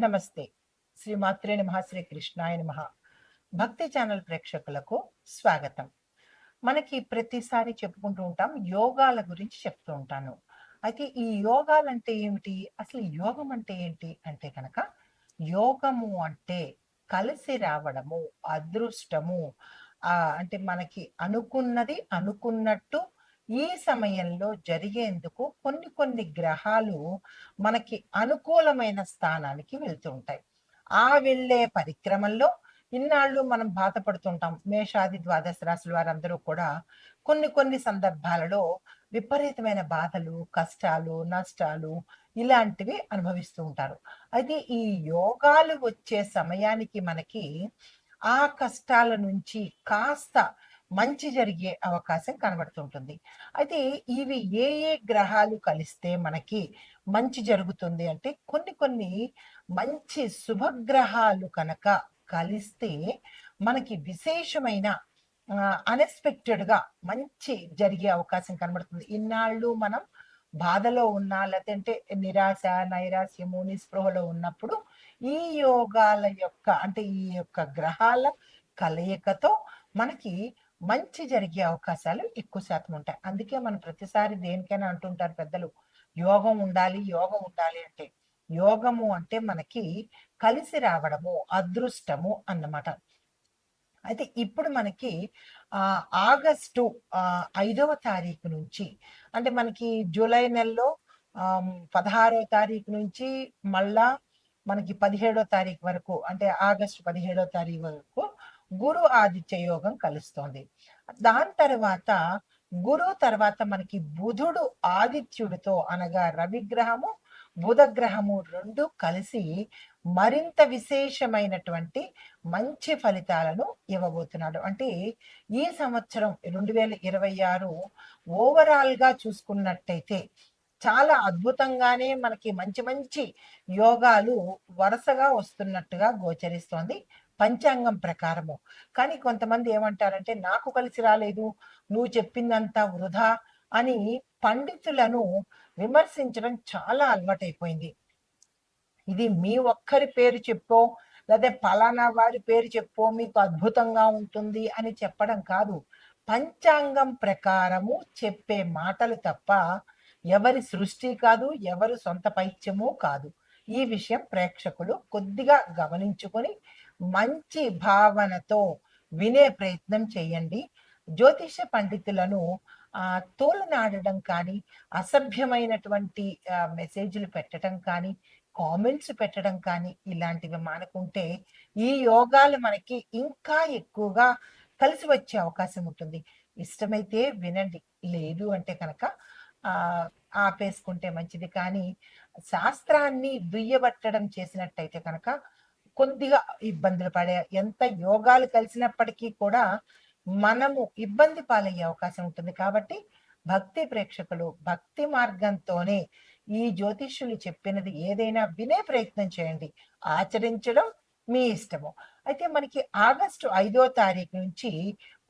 నమస్తే. శ్రీమాత్రే నమః, శ్రీ కృష్ణాయ నమః. భక్తి ఛానల్ ప్రేక్షకులకు స్వాగతం. మనకి ప్రతిసారి చెప్పుకుంటూ ఉంటాం, యోగాల గురించి చెప్తూ ఉంటాను. అయితే ఈ యోగాలంటే ఏమిటి? అసలు యోగం అంటే ఏంటి అంటే గనక, యోగము అంటే కలిసి రావడము, అదృష్టము. అంటే మనకి అనుకున్నది అనుకున్నట్టు ఈ సమయంలో జరిగేందుకు కొన్ని కొన్ని గ్రహాలు మనకి అనుకూలమైన స్థానానికి వెళ్తూ ఉంటాయి. వెళ్ళే పరిక్రమల్లో ఇన్నాళ్ళు మనం బాధపడుతుంటాం. మేషాది ద్వాదశ రాశుల వారందరూ కూడా కొన్ని కొన్ని సందర్భాలలో విపరీతమైన బాధలు, కష్టాలు, నష్టాలు ఇలాంటివి అనుభవిస్తూ ఉంటారు. అయితే ఈ యోగాలు వచ్చే సమయానికి మనకి ఆ కష్టాల నుంచి కాస్త మంచి జరిగే అవకాశం కనబడుతుంటుంది. అయితే ఇవి ఏ గ్రహాలు కలిస్తే మనకి మంచి జరుగుతుంది అంటే, కొన్ని కొన్ని మంచి శుభగ్రహాలు కనుక కలిస్తే మనకి విశేషమైన అన్‌ఎక్స్‌పెక్టెడ్‌గా మంచి జరిగే అవకాశం కనబడుతుంది. ఇన్నాళ్ళు మనం బాధలో ఉన్నా, లేదంటే నిరాశ, నైరాశ్యము, నిస్పృహలో ఉన్నప్పుడు ఈ యోగాల యొక్క అంటే ఈ యొక్క గ్రహాల కలయికతో మనకి మంచి జరిగే అవకాశాలు ఎక్కువ శాతం ఉంటాయి. అందుకే మనం ప్రతిసారి దేనికైనా అంటుంటారు పెద్దలు, యోగం ఉండాలి, యోగం ఉండాలి అంటే. యోగము అంటే మనకి కలిసి రావడము, అదృష్టము అన్నమాట. అయితే ఇప్పుడు మనకి ఆగస్టు 5వ తారీఖు నుంచి అంటే మనకి జూలై నెలలో 16వ తారీఖు నుంచి మళ్ళా మనకి 17వ తారీఖు వరకు అంటే ఆగస్టు 17వ తారీఖు వరకు గురు ఆదిత్య యోగం కలుస్తోంది. దాని తర్వాత గురువు తర్వాత మనకి బుధుడు ఆదిత్యుడితో అనగా రవిగ్రహము, బుధగ్రహము 2 కలిసి మరింత విశేషమైనటువంటి మంచి ఫలితాలను ఇవ్వబోతున్నాడు. అంటే ఈ సంవత్సరం 2026 ఓవరాల్‌గా చూసుకున్నట్టయితే చాలా అద్భుతంగానే మనకి మంచి మంచి యోగాలు వరుసగా వస్తున్నట్టుగా గోచరిస్తోంది పంచాంగం ప్రకారము. కానీ కొంతమంది ఏమంటారంటే, నాకు కలిసి రాలేదు, నువ్వు చెప్పిందంతా వృధా అని పండితులను విమర్శించడం చాలా అలవాటైపోయింది. ఇది మీ ఒక్కరి పేరు చెప్పో, లేదా పలానా వారి పేరు చెప్పో మీకు అద్భుతంగా ఉంటుంది అని చెప్పడం కాదు. పంచాంగం ప్రకారము చెప్పే మాటలు తప్ప ఎవరి సృష్టి కాదు, ఎవరు సొంత పైత్యము కాదు. ఈ విషయం ప్రేక్షకులు కొద్దిగా గమనించుకొని మంచి భావనతో వినే ప్రయత్నం చేయండి. జ్యోతిష పండితులను తోలనాడడం కానీ, అసభ్యమైనటువంటి మెసేజ్‌లు పెట్టడం కానీ, కామెంట్స్ పెట్టడం కానీ ఇలాంటివి మానుకుంటే ఈ యోగాలు మనకి ఇంకా ఎక్కువగా కలిసి వచ్చే అవకాశం ఉంటుంది. ఇష్టమైతే వినండి. లేదు అంటే కనుక ఆపేసుకుంటే మంచిది. కానీ శాస్త్రాన్ని దుయ్యబట్టడం చేసినట్టయితే కనుక కొద్దిగా ఇబ్బందులు పడే ఎంత యోగాలు కలిసినప్పటికీ కూడా మనము ఇబ్బంది పాలయ్యే అవకాశం ఉంటుంది. కాబట్టి భక్తి ప్రేక్షకులు భక్తి మార్గంతోనే ఈ జ్యోతిష్యులు చెప్పినది ఏదైనా వినే ప్రయత్నం చేయండి. ఆచరించడం మీ ఇష్టము. అయితే మనకి ఆగస్టు 5వ తారీఖు నుంచి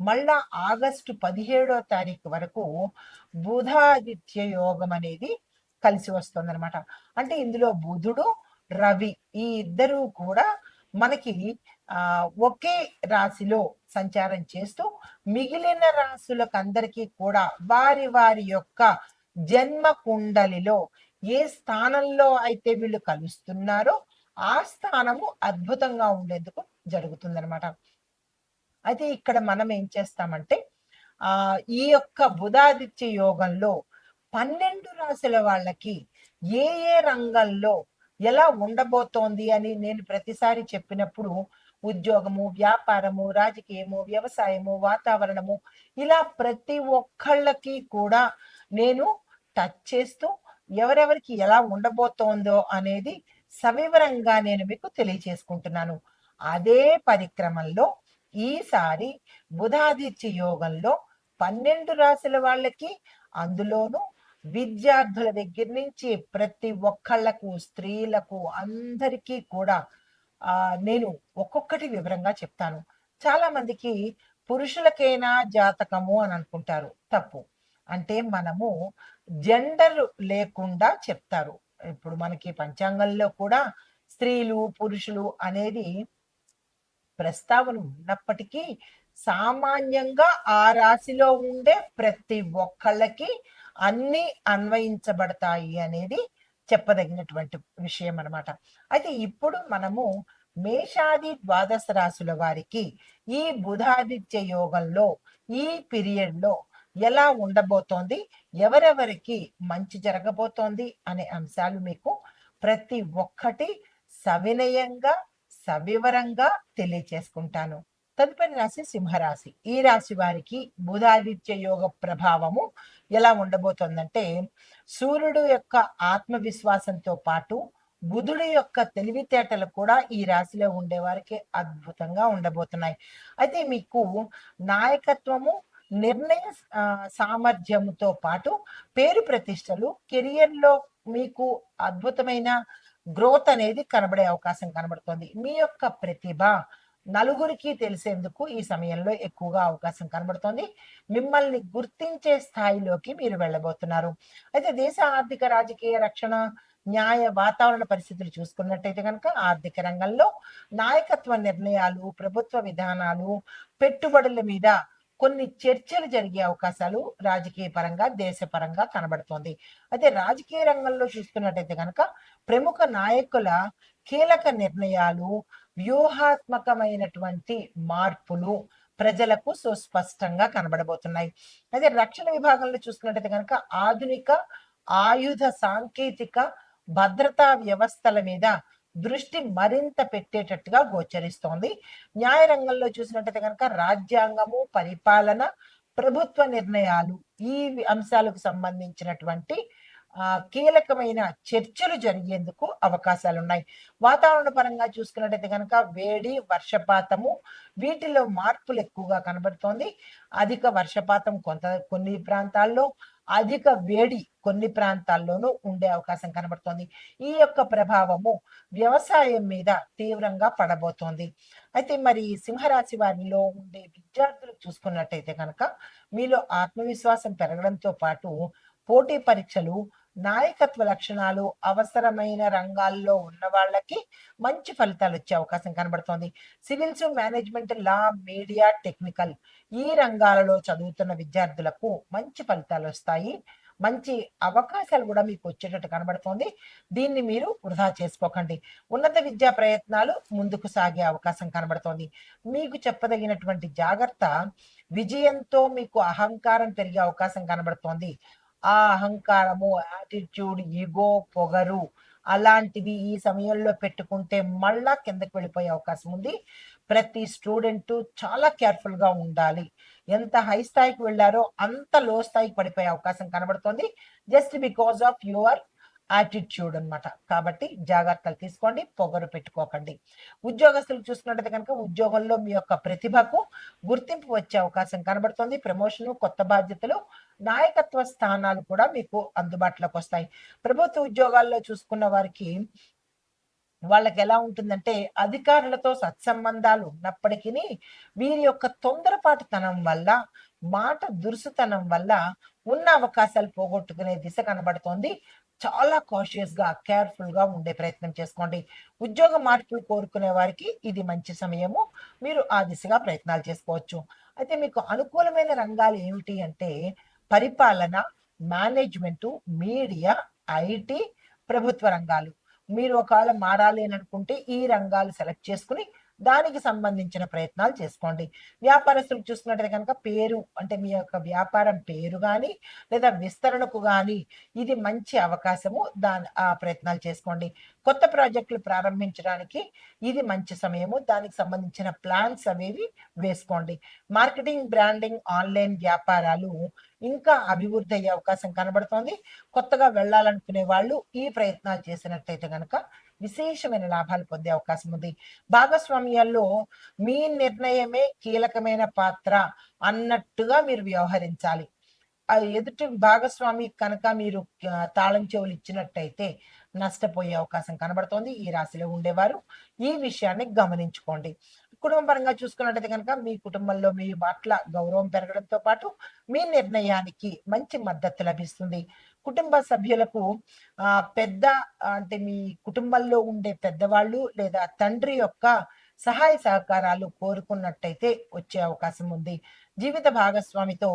మళ్ళా ఆగస్టు 17వ తారీఖు వరకు బుధాదిత్య యోగం అనేది కలిసి వస్తుందన్నమాట. అంటే ఇందులో బుధుడు, రవి ఈ ఇద్దరూ కూడా మనకి ఒకే రాశిలో సంచారం చేస్తూ మిగిలిన రాశులకందరికీ కూడా వారి వారి యొక్క జన్మ కుండలిలో ఏ స్థానంలో అయితే వీళ్ళు కలుస్తున్నారో ఆ స్థానము అద్భుతంగా ఉండేందుకు జరుగుతుందనమాట. అయితే ఇక్కడ మనం ఏం చేస్తామంటే ఈ యొక్క బుధాదిత్య యోగంలో 12 రాశుల వాళ్ళకి ఏ రంగంలో ఎలా ఉండబోతోంది అని నేను ప్రతిసారి చెప్పినప్పుడు ఉద్యోగము, వ్యాపారము, రాజకీయము, వ్యవసాయము, వాతావరణము ఇలా ప్రతి ఒక్కళ్ళకి కూడా నేను టచ్ చేస్తూ ఎవరెవరికి ఎలా ఉండబోతోందో అనేది సవివరంగా నేను మీకు తెలియచేసుకుంటున్నాను. అదే పరిక్రమంలో ఈసారి బుధాదిత్య యోగంలో 12 రాశుల వాళ్ళకి, అందులోనూ విద్యార్థుల దగ్గర నుంచి ప్రతి ఒక్కళ్ళకు, స్త్రీలకు అందరికీ కూడా నేను ఒక్కొక్కటి వివరంగా చెప్తాను. చాలా మందికి పురుషులకైనా జాతకము అని అనుకుంటారు. తప్పు. అంటే మనము జెండర్ లేకుండా చెప్తారు. ఇప్పుడు మనకి పంచాంగంలో కూడా స్త్రీలు పురుషులు అనేది ప్రస్తావన ఉన్నప్పటికీ సామాన్యంగా ఆ రాశిలో ఉండే ప్రతి ఒక్కళ్ళకి అన్ని అన్వయించబడతాయి అనేది చెప్పదగినటువంటి విషయం అన్నమాట. అయితే ఇప్పుడు మనము మేషాది ద్వాదశ రాశుల వారికి ఈ బుధాదిత్య యోగంలో ఈ పీరియడ్ లో ఎలా ఉండబోతోంది, ఎవరెవరికి మంచి జరగబోతోంది అనే అంశాలు మీకు ప్రతి ఒక్కటి సవినయంగా సవివరంగా తెలియచేసుకుంటాను. తదుపరి రాశి సింహరాశి. ఈ రాశి వారికి బుధాదిత్య యోగ ప్రభావము ఎలా ఉండబోతోందంటే, సూర్యుడు యొక్క ఆత్మవిశ్వాసంతో పాటు బుధుడి యొక్క తెలివితేటలు కూడా ఈ రాశిలో ఉండే వారికి అద్భుతంగా ఉండబోతున్నాయి. అయితే మీకు నాయకత్వము, నిర్ణయ సామర్థ్యముతో పాటు పేరు ప్రతిష్టలు, కెరియర్లో మీకు అద్భుతమైన గ్రోత్ అనేది కనబడే అవకాశం కనబడుతోంది. మీ యొక్క ప్రతిభ నలుగురికి తెలిసేందుకు ఈ సమయంలో ఎక్కువగా అవకాశం కనబడుతోంది. మిమ్మల్ని గుర్తించే స్థాయిలోకి మీరు వెళ్ళబోతున్నారు. అయితే దేశ ఆర్థిక రాజకీయ రక్షణ న్యాయ వాతావరణ పరిస్థితులు చూసుకున్నట్టయితే కనుక ఆర్థిక రంగంలో నాయకత్వ నిర్ణయాలు, ప్రభుత్వ విధానాలు, పెట్టుబడుల మీద కొన్ని చర్చలు జరిగే అవకాశాలు రాజకీయ పరంగా దేశపరంగా కనబడుతోంది. అయితే రాజకీయ రంగంలో చూసుకున్నట్టయితే కనుక ప్రముఖ నాయకుల కీలక నిర్ణయాలు, వ్యూహాత్మకమైనటువంటి మార్పులు ప్రజలకు సుస్పష్టంగా కనబడబోతున్నాయి. అయితే రక్షణ విభాగంలో చూసుకున్నట్టయితే కనుక ఆధునిక ఆయుధ సాంకేతిక భద్రతా వ్యవస్థల మీద దృష్టి మరింత పెట్టేటట్టుగా గోచరిస్తోంది. న్యాయ రంగంలో చూసినట్టయితే కనుక రాజ్యాంగము, పరిపాలన, ప్రభుత్వ నిర్ణయాలు ఈ అంశాలకు సంబంధించినటువంటి కీలకమైన చర్చలు జరిగేందుకు అవకాశాలు ఉన్నాయి. వాతావరణ పరంగా చూసుకున్నట్టయితే కనుక వేడి, వర్షపాతము వీటిలో మార్పులు ఎక్కువగా కనబడుతోంది. అధిక వర్షపాతం కొన్ని ప్రాంతాల్లో, అధిక వేడి కొన్ని ప్రాంతాల్లోనూ ఉండే అవకాశం కనబడుతోంది. ఈ యొక్క ప్రభావము వ్యవసాయం మీద తీవ్రంగా పడబోతోంది. అయితే మరి సింహరాశి వారిలో ఉండే విద్యార్థులు చూసుకున్నట్టయితే కనుక మీలో ఆత్మవిశ్వాసం పెరగడంతో పాటు పోటీ పరీక్షలు, నాయకత్వ లక్షణాలు అవసరమైన రంగాల్లో ఉన్న వాళ్ళకి మంచి ఫలితాలు వచ్చే అవకాశం కనబడుతోంది. సివిల్స్, మేనేజ్మెంట్, లా, మీడియా, టెక్నికల్ ఈ రంగాలలో చదువుతున్న విద్యార్థులకు మంచి ఫలితాలు వస్తాయి. మంచి అవకాశాలు కూడా మీకు వచ్చేటట్టు కనబడుతోంది. దీన్ని మీరు వృధా చేసుకోకండి. ఉన్నత విద్యా ప్రయత్నాలు ముందుకు సాగే అవకాశం కనబడుతోంది. మీకు చెప్పదగినటువంటి జాగ్రత్త, విజయంతో మీకు అహంకారం పెరిగే అవకాశం కనబడుతోంది. ఆ అహంకారము, యాటిట్యూడ్, ఈగో, పొగరు అలాంటివి ఈ సమయంలో పెట్టుకుంటే మళ్ళా కిందకి వెళ్ళిపోయే అవకాశం ఉంది. ప్రతి స్టూడెంట్ చాలా కేర్ఫుల్ గా ఉండాలి. ఎంత హై స్థాయికి వెళ్ళారో అంత లో స్థాయికి పడిపోయే అవకాశం కనబడుతోంది. Just because of your attitude అన్నమాట. కాబట్టి జాగ్రత్తలు తీసుకోండి, పొగరు పెట్టుకోకండి. ఉద్యోగస్తులు చూసుకున్నట్టయితే కనుక ఉద్యోగంలో మీ యొక్క ప్రతిభకు గుర్తింపు వచ్చే అవకాశం కనబడుతోంది. ప్రమోషను, కొత్త బాధ్యతలు, నాయకత్వ స్థానాలు కూడా మీకు అందుబాటులోకి వస్తాయి. ప్రభుత్వ ఉద్యోగాల్లో చూసుకున్న వారికి వాళ్ళకి ఎలా ఉంటుందంటే అధికారులతో సత్సంబంధాలు ఉన్నప్పటికీ వీరి యొక్క తొందరపాటుతనం వల్ల, మాట దురుసుతనం వల్ల ఉన్న అవకాశాలు పోగొట్టుకునే దిశ కనబడుతోంది. చాలా కాషియస్ గా, కేర్ఫుల్ గా ఉండే ప్రయత్నం చేసుకోండి. ఉద్యోగ మార్పులు కోరుకునే వారికి ఇది మంచి సమయము. మీరు ఆ దిశగా ప్రయత్నాలు చేసుకోవచ్చు. అయితే మీకు అనుకూలమైన రంగాలు ఏమిటి అంటే పరిపాలన, మేనేజ్మెంటు, మీడియా, ఐటీ, ప్రభుత్వ రంగాలు. మీరు ఒకవేళ మారాలి అని అనుకుంటే ఈ రంగాలు సెలెక్ట్ చేసుకుని దానికి సంబంధించిన ప్రయత్నాలు చేసుకోండి. వ్యాపారస్తులకు చూసుకున్నట్టయితే కనుక పేరు అంటే మీ యొక్క వ్యాపారం పేరు కానీ లేదా విస్తరణకు కానీ ఇది మంచి అవకాశము. ఆ ప్రయత్నాలు చేసుకోండి. కొత్త ప్రాజెక్టులు ప్రారంభించడానికి ఇది మంచి సమయము. దానికి సంబంధించిన ప్లాన్స్ అనేవి వేసుకోండి. మార్కెటింగ్, బ్రాండింగ్, ఆన్లైన్ వ్యాపారాలు ఇంకా అభివృద్ధి అయ్యే అవకాశం కనబడుతోంది. కొత్తగా వెళ్ళాలనుకునే వాళ్ళు ఈ ప్రయత్నాలు చేసినట్టయితే కనుక విశేషమైన లాభాలు పొందే అవకాశం ఉంది. భాగస్వామ్యాల్లో మీ నిర్ణయమే కీలకమైన పాత్ర అన్నట్టుగా మీరు వ్యవహరించాలి. ఆ ఎదుటి భాగస్వామి కనుక మీరు తాళం చెవులు ఇచ్చినట్టయితే నష్టపోయే అవకాశం కనబడుతోంది. ఈ రాశిలో ఉండేవారు ఈ విషయాన్ని గమనించుకోండి. కుటుంబ పరంగా చూసుకున్నట్టయితే కనుక మీ కుటుంబంలో మీ పట్ల గౌరవం పెరగడంతో పాటు మీ నిర్ణయానికి మంచి మద్దతు లభిస్తుంది. కుటుంబ సభ్యులకు పెద్ద అంటే మీ కుటుంబంలో ఉండే పెద్దవాళ్ళు లేదా తండ్రి యొక్క సహాయ సహకారాలు కోరుకున్నట్టయితే వచ్చే అవకాశం ఉంది. జీవిత భాగస్వామితో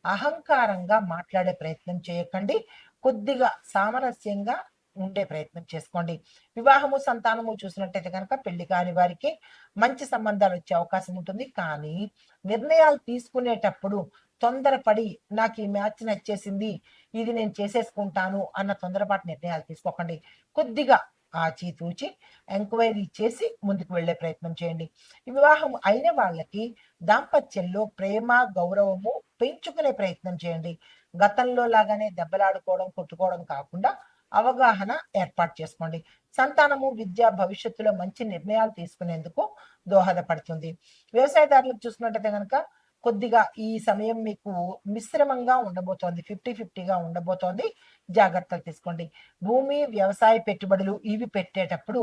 అహంకారంగా మాట్లాడే ప్రయత్నం చేయకండి. కొద్దిగా సామరస్యంగా ఉండే ప్రయత్నం చేసుకోండి. వివాహము, సంతానము చూసినట్టయితే కనుక పెళ్లి కాని వారికి మంచి సంబంధాలు వచ్చే అవకాశం ఉంటుంది. కానీ నిర్ణయాలు తీసుకునేటప్పుడు తొందరపడి నాకు ఈ మ్యాచ్ నచ్చేసింది, ఇది నేను చేసేసుకుంటాను అన్న తొందరపాటు నిర్ణయాలు తీసుకోకండి. కొద్దిగా ఆచితూచి ఎంక్వైరీ చేసి ముందుకు వెళ్ళే ప్రయత్నం చేయండి. ఈ వివాహం అయిన వాళ్ళకి దాంపత్యంలో ప్రేమ, గౌరవము పెంచుకునే ప్రయత్నం చేయండి. గతంలో లాగానే దెబ్బలాడుకోవడం, కొట్టుకోవడం కాకుండా అవగాహన ఏర్పాటు చేసుకోండి. సంతానము, విద్య, భవిష్యత్తులో మంచి నిర్ణయాలు తీసుకునేందుకు దోహదపడుతుంది. వ్యవసాయదారులకు చూసుకున్నట్టయితే కనుక కొద్దిగా ఈ సమయం మీకు మిశ్రమంగా ఉండబోతోంది. 50-50గా ఉండబోతోంది. జాగ్రత్తలు తీసుకోండి. భూమి, వ్యవసాయ పెట్టుబడులు ఇవి పెట్టేటప్పుడు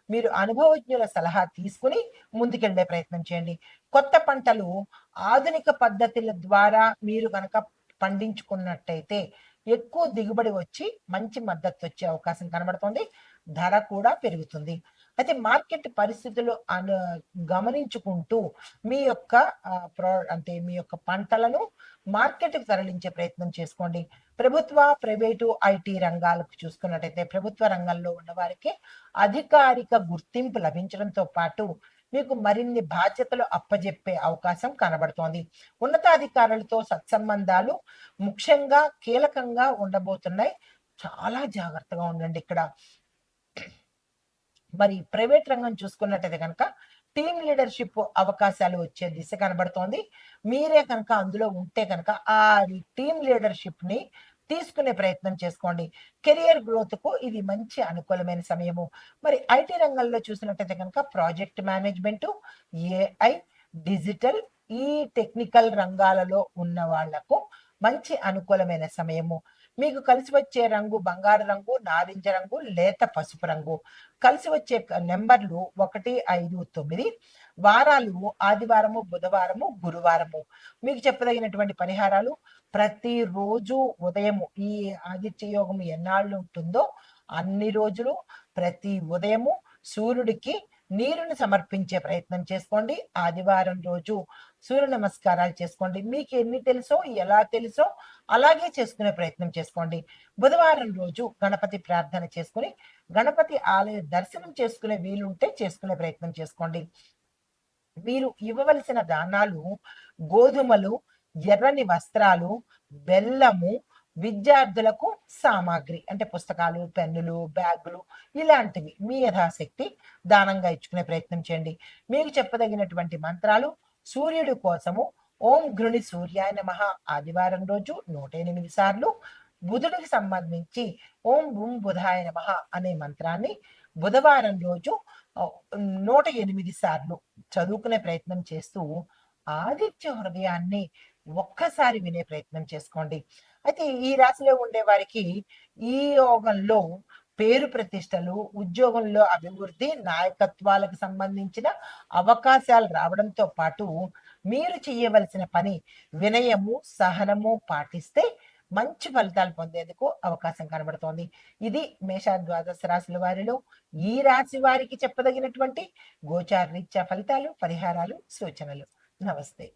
మీరు అనుభవజ్ఞుల సలహా తీసుకుని ముందుకెళ్ళే ప్రయత్నం చేయండి. కొత్త పంటలు ఆధునిక పద్ధతుల ద్వారా మీరు కనుక పండించుకున్నట్టయితే ఎక్కువ దిగుబడి వచ్చి మంచి మద్దతు వచ్చే అవకాశం కనబడుతోంది. ధర కూడా పెరుగుతుంది. అయితే మార్కెట్ పరిస్థితులు గమనించుకుంటూ మీ యొక్క అంటే మీ యొక్క పంటలను మార్కెట్‌కి తరలించే ప్రయత్నం చేసుకోండి. ప్రభుత్వ, ప్రైవేటు, ఐటీ రంగాలకు చూసుకున్నట్టయితే ప్రభుత్వ రంగంలో ఉన్నవారికి అధికారిక గుర్తింపు లభించడంతో పాటు మీకు మరిన్ని బాధ్యతలు అప్పజెప్పే అవకాశం కనబడుతోంది. ఉన్నతాధికారులతో సత్సంబంధాలు ముఖ్యంగా కీలకంగా ఉండబోతున్నాయి. చాలా జాగ్రత్తగా ఉండండి ఇక్కడ. మరి ప్రైవేట్ రంగం చూసుకున్నట్టయితే కనుక టీమ్ లీడర్షిప్ అవకాశాలు వచ్చే దిశ కనబడుతోంది. మీరే కనుక అందులో ఉంటే కనుక ఆ టీమ్ లీడర్షిప్ ని తీసుకునే ప్రయత్నం చేసుకోండి. కెరియర్ గ్రోత్ కు ఇది మంచి అనుకూలమైన సమయము. మరి ఐటీ రంగంలో చూసినట్టయితే కనుక ప్రాజెక్ట్ మేనేజ్మెంట్, ఏఐ, డిజిటల్ ఈ టెక్నికల్ రంగాలలో ఉన్న వాళ్లకు మంచి అనుకూలమైన సమయము. మీకు కలిసి వచ్చే రంగు బంగారు రంగు, నారింజ రంగు, లేత పసుపు రంగు. కలిసి వచ్చే నెంబర్లు 1, 5, 9. వారాలు ఆదివారము, బుధవారము, గురువారము. మీకు చెప్పదగినటువంటి పరిహారాలు ప్రతిరోజు ఉదయము ఈ ఆదిత్య యోగం ఎన్నాళ్ళు ఉంటుందో అన్ని రోజులు ప్రతి ఉదయము సూర్యుడికి నీరుని సమర్పించే ప్రయత్నం చేసుకోండి. ఆదివారం రోజు సూర్య నమస్కారాలు చేసుకోండి. మీకు ఎన్ని తెలుసో, ఎలా తెలుసో అలాగే చేసుకునే ప్రయత్నం చేసుకోండి. బుధవారం రోజు గణపతి ప్రార్థన చేసుకుని గణపతి ఆలయ దర్శనం చేసుకునే వీలుంటే చేసుకునే ప్రయత్నం చేసుకోండి. మీరు ఇవ్వవలసిన దానాలు గోధుమలు, ఎర్రని వస్త్రాలు, బెల్లము, విద్యార్థులకు సామాగ్రి అంటే పుస్తకాలు, పెన్నులు, బ్యాగులు ఇలాంటివి మీ యథాశక్తి దానంగా ఇచ్చుకునే ప్రయత్నం చేయండి. మీకు చెప్పదగినటువంటి మంత్రాలు సూర్యుడి కోసము ఓం ఘృణి సూర్యాయ నమః ఆదివారం రోజు 108 సార్లు, బుధుడికి సంబంధించి ఓం బుం బుధాయ నమః అనే మంత్రాన్ని బుధవారం రోజు 108 సార్లు చదువుకునే ప్రయత్నం చేస్తూ ఆదిత్య హృదయాన్ని ఒక్కసారి వినే ప్రయత్నం చేసుకోండి. అయితే ఈ రాశిలో ఉండే వారికి ఈ యోగంలో పేరు ప్రతిష్టలు, ఉద్యోగంలో అభివృద్ధి, నాయకత్వాలకు సంబంధించిన అవకాశాలు రావడంతో పాటు మీరు చేయవలసిన పని వినయము, సహనము పాటిస్తే మంచి ఫలితాలు పొందేందుకు అవకాశం కనబడుతోంది. ఇది మేష ద్వాదశ రాశుల వారిలో ఈ రాశి వారికి చెప్పదగినటువంటి గోచార రీత్యా ఫలితాలు, పరిహారాలు, సూచనలు. నమస్తే.